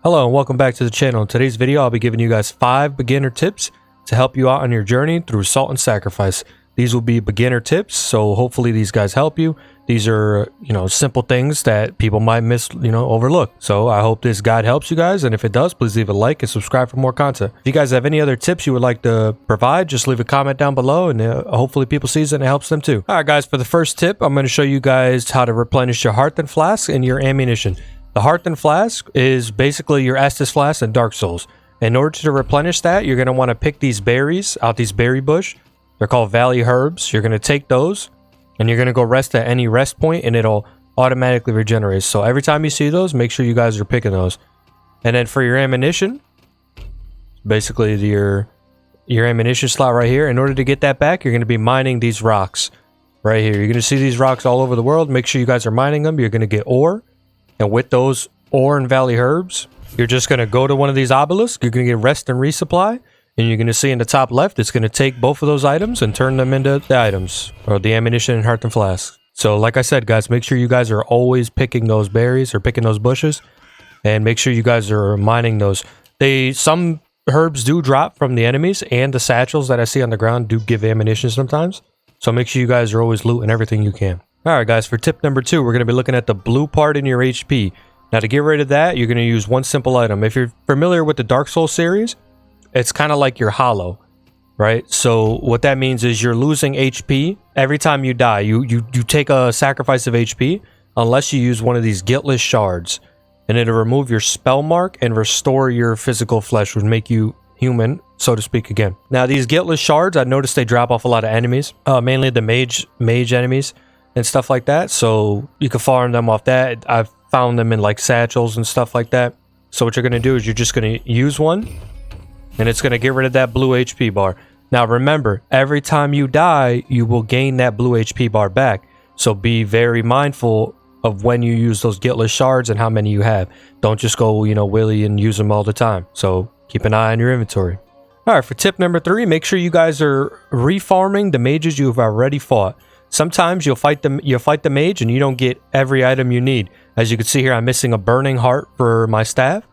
Hello and welcome back to the channel. In today's video, I'll be giving you guys 5 beginner tips to help you out on your journey through Salt and Sacrifice. These will be beginner tips, so hopefully these guys help you. These are, simple things that people might overlook. So I hope this guide helps you guys, and if it does, please leave a like and subscribe for more content. If you guys have any other tips you would like to provide, just leave a comment down below, and hopefully people see it and it helps them too. All right, guys, for the first tip, I'm going to show you guys how to replenish your Hearth and Flask and your ammunition. The Hearth and Flask is basically your Estus Flask and Dark Souls. In order to replenish that, you're going to want to pick these berries out these berry bush. They're called Valley Herbs. You're going to take those and you're going to go rest at any rest point and it'll automatically regenerate. So every time you see those, make sure you guys are picking those. And then for your ammunition, basically your ammunition slot right here, in order to get that back, you're going to be mining these rocks right here. You're going to see these rocks all over the world. Make sure you guys are mining them. You're going to get ore. And with those ore and Valley Herbs, you're just going to go to one of these obelisks. You're going to get rest and resupply. And you're going to see in the top left, it's going to take both of those items and turn them into the items, or the ammunition and Hearth and Flask. So like I said, guys, make sure you guys are always picking those berries or picking those bushes. And make sure you guys are mining those. Some herbs do drop from the enemies, and the satchels that I see on the ground do give ammunition sometimes. So make sure you guys are always looting everything you can. Alright guys, for tip number 2, we're going to be looking at the blue part in your HP. Now to get rid of that, you're going to use one simple item. If you're familiar with the Dark Souls series, it's kind of like your hollow, right? So what that means is you're losing HP every time you die. You take a sacrifice of HP unless you use one of these Guiltless Shards. And it'll remove your spell mark and restore your physical flesh, which make you human, so to speak, again. Now these Guiltless Shards, I noticed they drop off a lot of enemies, mainly the mage enemies and stuff like that, so you can farm them off that. I've found them in like satchels and stuff like that. So what you're going to do is you're just going to use one and it's going to get rid of that blue HP bar. Now remember, every time you die you will gain that blue HP bar back, so be very mindful of when you use those Guiltless Shards and how many you have. Don't just go willy and use them all the time, so keep an eye on your inventory. Alright, for tip number 3, make sure you guys are refarming the mages you've already fought. Sometimes you'll fight the mage and you don't get every item you need. As you can see here, I'm missing a burning heart for my staff.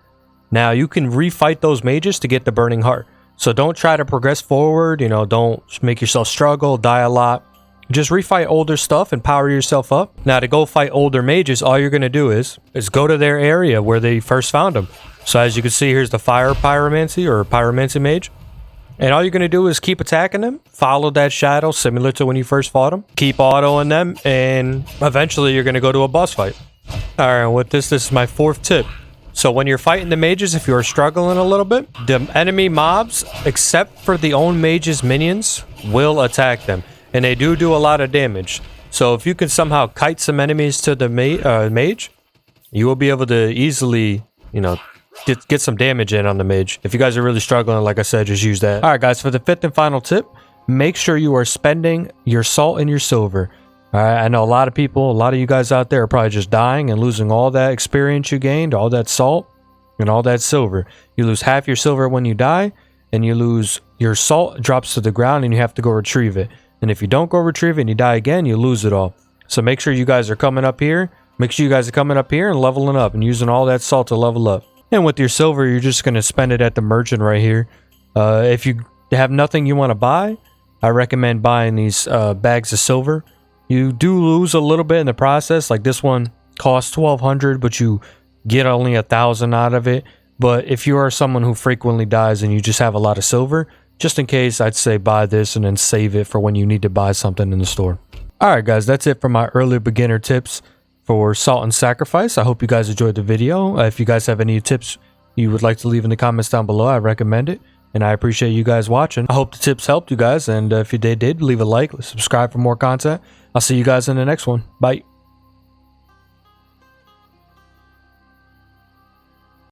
Now you can refight those mages to get the burning heart. So don't try to progress forward, don't make yourself struggle, die a lot. Just refight older stuff and power yourself up. Now to go fight older mages, all you're going to do is go to their area where they first found them. So as you can see, here's the fire pyromancy or pyromancy mage. And all you're going to do is keep attacking them, follow that shadow similar to when you first fought them, keep autoing them, and eventually you're going to go to a boss fight. Alright, with this is my 4th tip. So when you're fighting the mages, if you're struggling a little bit, the enemy mobs, except for the own mage's minions, will attack them. And they do a lot of damage. So if you can somehow kite some enemies to the mage, you will be able to easily, get some damage in on the mage. If you guys are really struggling, like I said, just use that. Alright guys, for the 5th and final tip, make sure you are spending your salt and your silver. Alright, I know a lot of you guys out there are probably just dying and losing all that experience you gained, all that salt, and all that silver. You lose half your silver when you die, and you lose your salt drops to the ground and you have to go retrieve it. And if you don't go retrieve it and you die again, you lose it all. So make sure you guys are coming up here. Make sure you guys are coming up here and leveling up and using all that salt to level up. And with your silver, you're just going to spend it at the merchant right here. If you have nothing you want to buy, I recommend buying these bags of silver. You do lose a little bit in the process. Like this one costs 1,200, but you get only 1,000 out of it. But if you are someone who frequently dies and you just have a lot of silver, just in case, I'd say buy this and then save it for when you need to buy something in the store. Alright guys, that's it for my early beginner tips for Salt and Sacrifice. I hope you guys enjoyed the video. If you guys have any tips you would like to leave in the comments down below, I recommend it. And I appreciate you guys watching. I hope the tips helped you guys. And if they did, leave a like, subscribe for more content. I'll see you guys in the next one. Bye.